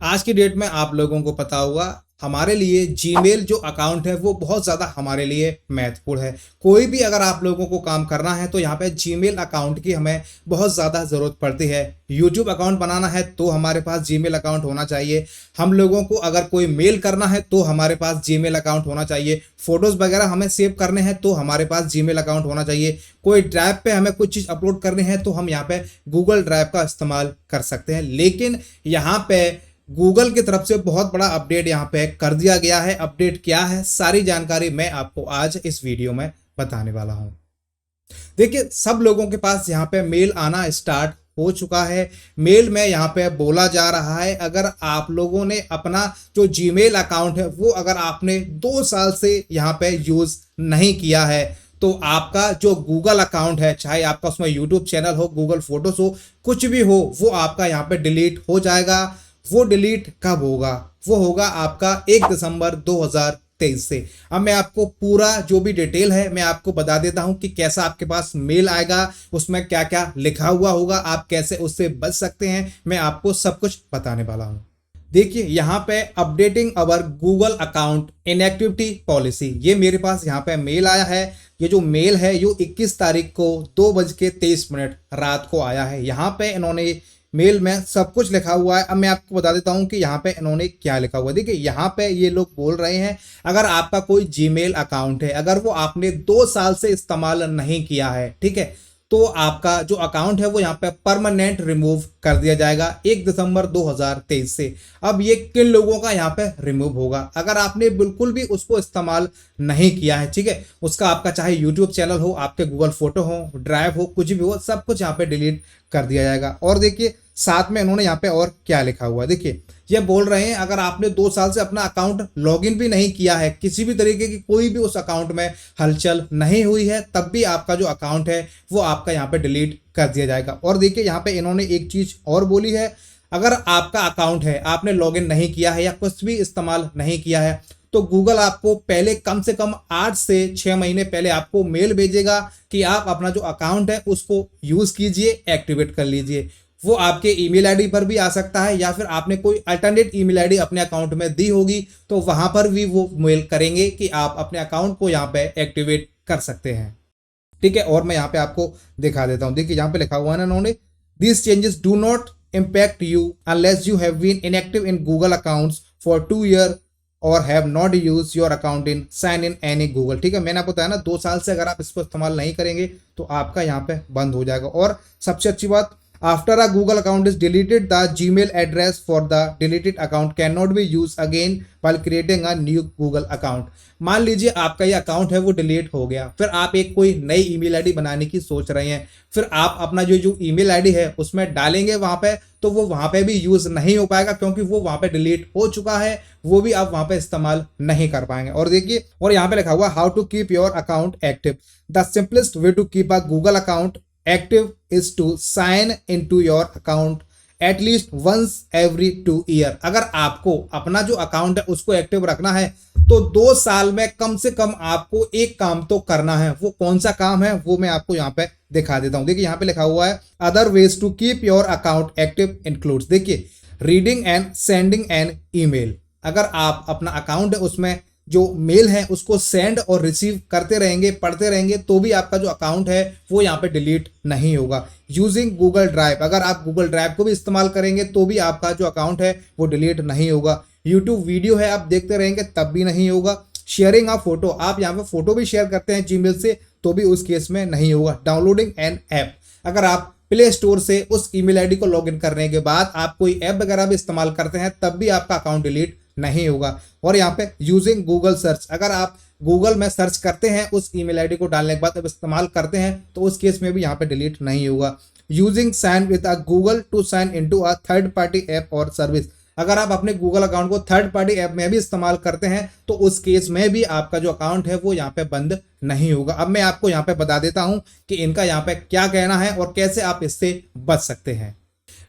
आज की डेट में आप लोगों को पता होगा हमारे लिए जीमेल जो अकाउंट है वो बहुत ज़्यादा हमारे लिए महत्वपूर्ण है। कोई भी अगर आप लोगों को काम करना है तो यहाँ पे जीमेल अकाउंट की हमें बहुत ज़्यादा ज़रूरत पड़ती है। यूट्यूब अकाउंट बनाना है तो हमारे पास जीमेल अकाउंट होना चाहिए। हम लोगों को अगर कोई मेल करना है तो हमारे पास जीमेल अकाउंट होना चाहिए। फोटोज़ वगैरह हमें सेव करने हैं तो हमारे पास जीमेल अकाउंट होना चाहिए। कोई ड्राइव पे हमें कुछ चीज़ अपलोड करनी है तो हम यहाँ पे गूगल ड्राइव का इस्तेमाल कर सकते हैं। लेकिन यहाँ पे गूगल की तरफ से बहुत बड़ा अपडेट यहाँ पे कर दिया गया है। अपडेट क्या है, सारी जानकारी मैं आपको आज इस वीडियो में बताने वाला हूँ। देखिए, सब लोगों के पास यहाँ पे मेल आना स्टार्ट हो चुका है। मेल में यहाँ पे बोला जा रहा है अगर आप लोगों ने अपना जो जीमेल अकाउंट है वो अगर आपने 2 साल से यहाँ पे यूज़ नहीं किया है तो आपका जो गूगल अकाउंट है, चाहे आपका उसमें यूट्यूब चैनल हो, गूगल फोटोज हो, कुछ भी हो, वो आपका यहाँ पे डिलीट हो जाएगा। वो डिलीट कब होगा? वो होगा आपका 1 दिसंबर 2023 से। अब मैं आपको पूरा जो भी डिटेल है मैं आपको बता देता हूं कि कैसा आपके पास मेल आएगा, उसमें क्या क्या लिखा हुआ होगा, आप कैसे उससे बच सकते हैं, मैं आपको सब कुछ बताने वाला हूं। देखिए, यहाँ पे अपडेटिंग अवर गूगल अकाउंट इनएक्टिविटी पॉलिसी, ये मेरे पास यहाँ पे मेल आया है। ये जो मेल है ये 21 तारीख को 2:23 रात को आया है। यहाँ पे इन्होंने मेल में सब कुछ लिखा हुआ है। अब मैं आपको बता देता हूँ कि यहाँ पे इन्होंने क्या लिखा हुआ है। देखिए, यहाँ पे ये लोग बोल रहे हैं अगर आपका कोई जीमेल अकाउंट है, अगर वो आपने 2 साल से इस्तेमाल नहीं किया है, ठीक है, तो आपका जो अकाउंट है वो यहाँ पे परमानेंट रिमूव कर दिया जाएगा 1 दिसंबर 2023 से। अब ये किन लोगों का यहाँ पे रिमूव होगा? अगर आपने बिल्कुल भी उसको इस्तेमाल नहीं किया है, ठीक है, उसका आपका चाहे यूट्यूब चैनल हो, आपके गूगल फोटो हो, ड्राइव हो, कुछ भी हो, सब कुछ यहाँ पे डिलीट कर दिया जाएगा। और देखिए, साथ में इन्होंने यहाँ पे और क्या लिखा हुआ है। देखिए, ये बोल रहे हैं अगर आपने 2 साल से अपना अकाउंट लॉगिन भी नहीं किया है, किसी भी तरीके की कोई भी उस अकाउंट में हलचल नहीं हुई है, तब भी आपका जो अकाउंट है वो आपका यहाँ पे डिलीट कर दिया जाएगा। और देखिए, यहाँ पे इन्होंने एक चीज और बोली है, अगर आपका अकाउंट है, आपने लॉगिन नहीं किया है या कुछ भी इस्तेमाल नहीं किया है, तो गूगल आपको पहले कम से कम 8 से 6 महीने पहले आपको मेल भेजेगा कि आप अपना जो अकाउंट है उसको यूज कीजिए, एक्टिवेट कर लीजिए। वो आपके ईमेल आईडी पर भी आ सकता है या फिर आपने कोई अल्टरनेट ईमेल आईडी अपने अकाउंट में दी होगी तो वहां पर भी वो मेल करेंगे कि आप अपने अकाउंट को यहाँ पे एक्टिवेट कर सकते हैं, ठीक है। और मैं यहाँ पे आपको दिखा देता हूँ। देखिए, यहाँ पे लिखा हुआ है ना इन्होंने, this changes do not impact you unless you have been inactive in Google accounts for 2 year और have not use your account in sign in any Google, ठीक है। मैंने आपको बताया ना, 2 साल से अगर आप इसको इस्तेमाल नहीं करेंगे तो आपका यहाँ पे बंद हो जाएगा। और सबसे अच्छी बात, after a Google account is deleted, the Gmail address for the deleted account cannot be used again while creating a new Google account। मान लीजिए आपका ये अकाउंट है वो डिलीट हो गया, फिर आप एक कोई नई ईमेल आईडी बनाने की सोच रहे हैं, फिर आप अपना जो ईमेल आईडी है उसमें डालेंगे वहां पे, तो वो वहां पे भी यूज नहीं हो पाएगा क्योंकि वो वहां पे डिलीट हो चुका है, वो भी आप वहां पे इस्तेमाल नहीं कर पाएंगे। और देखिए, और यहाँ पे लिखा हुआ how to keep your account active, the simplest way to keep a Google account active is to sign into your account at least once every 2 year। अगर आपको अपना जो अकाउंट है उसको एक्टिव रखना है तो 2 साल में कम से कम आपको एक काम तो करना है। वो कौन सा काम है वो मैं आपको यहाँ पे दिखा देता हूँ। देखिए, यहाँ पे लिखा हुआ है other ways to keep your account active includes, देखिए, reading and sending an email. अगर आप अपना अकाउंट है उसमें जो मेल है उसको सेंड और रिसीव करते रहेंगे, पढ़ते रहेंगे, तो भी आपका जो अकाउंट है वो यहाँ पे डिलीट नहीं होगा। यूजिंग गूगल ड्राइव, अगर आप गूगल ड्राइव को भी इस्तेमाल करेंगे तो भी आपका जो अकाउंट है वो डिलीट नहीं होगा। यूट्यूब वीडियो है आप देखते रहेंगे तब भी नहीं होगा। शेयरिंग अ फोटो, आप यहाँ पे फोटो भी शेयर करते हैं जीमेल से तो भी उस केस में नहीं होगा। डाउनलोडिंग एन ऐप, अगर आप प्ले स्टोर से उस ईमेल आईडी को लॉगिन करने के बाद आप कोई ऐप वगैरह भी इस्तेमाल करते हैं तब भी आपका अकाउंट डिलीट नहीं होगा। और यहाँ पे यूजिंग गूगल सर्च, अगर आप गूगल में सर्च करते हैं उस ईमेल आईडी को डालने के बाद अब इस्तेमाल करते हैं तो उस केस में भी यहाँ पे डिलीट नहीं होगा। Using sign with a Google to sign into a third party app और सर्विस, अगर आप अपने गूगल अकाउंट को थर्ड पार्टी ऐप में भी इस्तेमाल करते हैं तो उस केस में भी आपका जो अकाउंट है वो यहाँ पे बंद नहीं होगा। अब मैं आपको यहाँ पे बता देता हूँ कि इनका यहाँ पे क्या कहना है और कैसे आप इससे बच सकते हैं।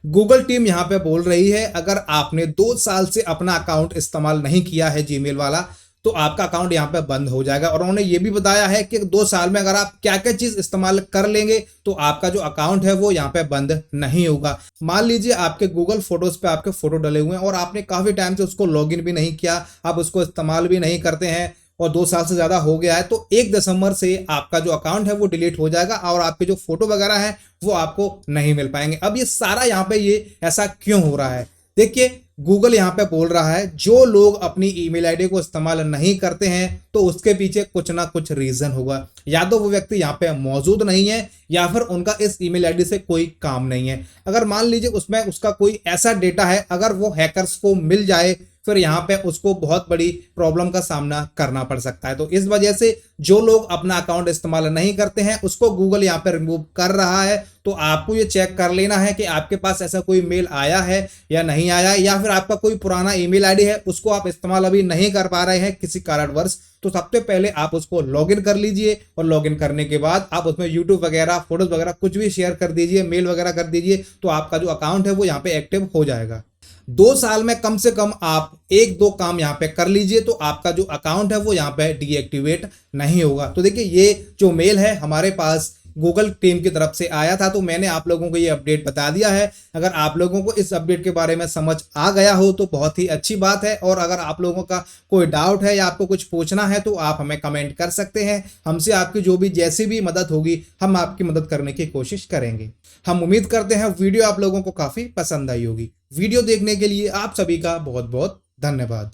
गूगल टीम यहाँ पे बोल रही है अगर आपने 2 साल से अपना अकाउंट इस्तेमाल नहीं किया है जीमेल वाला तो आपका अकाउंट यहाँ पे बंद हो जाएगा। और उन्होंने ये भी बताया है कि 2 साल में अगर आप क्या क्या चीज इस्तेमाल कर लेंगे तो आपका जो अकाउंट है वो यहाँ पे बंद नहीं होगा। मान लीजिए आपके गूगल फोटोज पे आपके फोटो डले हुए हैं और आपने काफी टाइम से उसको लॉगिन भी नहीं किया, आप उसको इस्तेमाल भी नहीं करते हैं और 2 साल से ज्यादा हो गया है, तो 1 दिसंबर से आपका जो अकाउंट है वो डिलीट हो जाएगा और आपके जो फोटो वगैरह है वो आपको नहीं मिल पाएंगे। अब ये सारा यहाँ पे ये ऐसा क्यों हो रहा है? देखिए, गूगल यहाँ पे बोल रहा है जो लोग अपनी ईमेल आईडी को इस्तेमाल नहीं करते हैं तो उसके पीछे कुछ ना कुछ रीजन होगा। या तो वो व्यक्ति यहाँ पे मौजूद नहीं है या फिर उनका इस ईमेल आईडी से कोई काम नहीं है। अगर मान लीजिए उसमें उसका कोई ऐसा डेटा है, अगर वो हैकर्स को मिल जाए फिर यहाँ पे उसको बहुत बड़ी प्रॉब्लम का सामना करना पड़ सकता है। तो इस वजह से जो लोग अपना अकाउंट इस्तेमाल नहीं करते हैं उसको गूगल यहाँ पे रिमूव कर रहा है। तो आपको ये चेक कर लेना है कि आपके पास ऐसा कोई मेल आया है या नहीं आया है, या फिर आपका कोई पुराना ईमेल आईडी है उसको आप इस्तेमाल अभी नहीं कर पा रहे हैं किसी कारणवश। तो सबसे पहले आप उसको लॉगिन कर लीजिए और लॉगिन करने के बाद आप उसमें यूट्यूब वगैरह, फोटोज वगैरह कुछ भी शेयर कर दीजिए, मेल वगैरह कर दीजिए, तो आपका जो अकाउंट है वो यहाँ पे एक्टिव हो जाएगा। 2 साल में कम से कम आप 1-2 काम यहाँ पे कर लीजिए तो आपका जो अकाउंट है वो यहाँ पे डीएक्टिवेट नहीं होगा। तो देखिए, ये जो मेल है हमारे पास गूगल टीम की तरफ से आया था, तो मैंने आप लोगों को ये अपडेट बता दिया है। अगर आप लोगों को इस अपडेट के बारे में समझ आ गया हो तो बहुत ही अच्छी बात है, और अगर आप लोगों का कोई डाउट है या आपको कुछ पूछना है तो आप हमें कमेंट कर सकते हैं। हमसे आपकी जो भी जैसी भी मदद होगी हम आपकी मदद करने की कोशिश करेंगे। हम उम्मीद करते हैं वीडियो आप लोगों को काफी पसंद आई होगी। वीडियो देखने के लिए आप सभी का बहुत बहुत धन्यवाद।